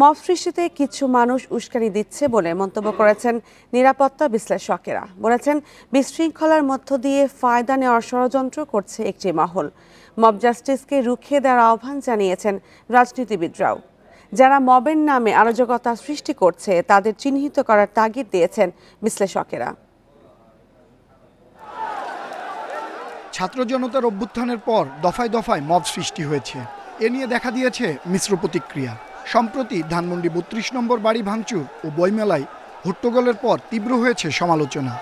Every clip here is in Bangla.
মব সৃষ্টিতে কিছু মানুষ উস্কানি দিচ্ছে বলে মন্তব্য করেছেন নিরাপত্তা বিশ্লেষকেরা। বলেছেন, বিশৃঙ্খলার মধ্য দিয়ে ফায়দা নেওয়ার ষড়যন্ত্র করছে একটি মহল। মব জাস্টিসকে রুখিয়ে দেওয়ার আহ্বান জানিয়েছেন রাজনীতিবিদরাও। যারা মবের নামে অরাজকতা সৃষ্টি করছে তাদের চিহ্নিত করার তাগিদ দিয়েছেন বিশ্লেষকেরা। ছাত্র জনতার অভ্যুত্থানের পর দফায় দফায় মব সৃষ্টি হয়েছে। এ নিয়ে দেখা দিয়েছে মিশ্র প্রতিক্রিয়া। সম্প্রতি ধানমন্ডি ৩২ নম্বর বাড়ি ভাঙচুর ও বইমেলায় হট্টগোলের পর তীব্র হয়েছে সমালোচনা।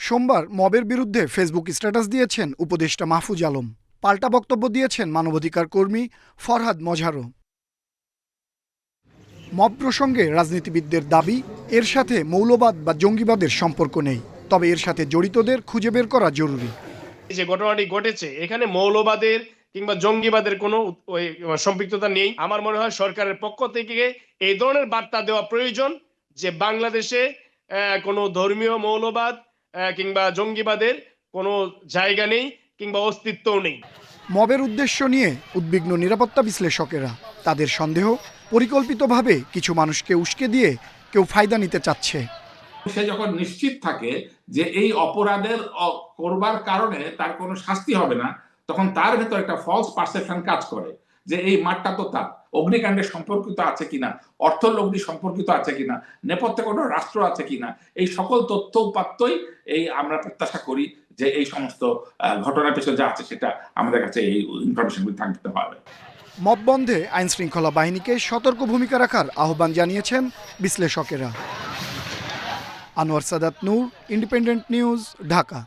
সোমবার মবের বিরুদ্ধে ফেসবুক স্ট্যাটাস দিয়েছেন উপদেষ্টা মাহফুজ আলম। পাল্টা বক্তব্য দিয়েছেন মানবাধিকার কর্মী ফরহাদ মজহারও। মব প্রসঙ্গে রাজনীতিবিদদের দাবি, এর সাথে মৌলবাদ বা জঙ্গিবাদের সম্পর্ক নেই, তবে এর সাথে জড়িতদের খুঁজে বের করা জরুরি। যে ঘটনাটি ঘটেছে এখানে মৌলবাদের কিংবা জঙ্গিবাদের কোনো সম্পৃক্ততা নেই। আমার মনে হয় সরকারের পক্ষ থেকে এই ধরনের বার্তা দেওয়া প্রয়োজন যে বাংলাদেশে কোনো ধর্মীয় মৌলবাদ কিংবা জঙ্গিবাদের কোনো জায়গা নেই কিংবা অস্তিত্বও নেই। মবের উদ্দেশ্য নিয়ে উদ্বিগ্ন নিরাপত্তা বিশ্লেষকেরা। তাদের সন্দেহ, পরিকল্পিতভাবে কিছু মানুষকে উস্কে দিয়ে কেউ ফায়দা নিতে চাচ্ছে। সে যখন নিশ্চিত থাকে যে এই অপরাধের করবার কারণে তার কোনো শাস্তি হবে না, তখন তার ভেতর একটা ফলস পারসেপশন কাজ করে যে এই মাঠটা তো তার। অগ্নিকাণ্ডের সম্পর্কিত আছে কিনা, অর্থলগ্নি সম্পর্কিত আছে কিনা, নেপথ্যে কোনো রাষ্ট্র আছে কিনা, এই সকল তথ্য উপাত্তই আমরা প্রত্যাশা করি যে এই সমস্ত ঘটনার পেছনে যা আছে সেটা আমাদের কাছে এই ইনফরমেশনগুলো থাকতে হবে। মব বন্ধে আইন শৃঙ্খলা বাহিনীকে সতর্ক ভূমিকা রাখার আহ্বান জানিয়েছেন বিশ্লেষকেরা। আনোয়ার সাদাত নূর, ইন্ডিপেন্ডেন্ট নিউজ, ঢাকা।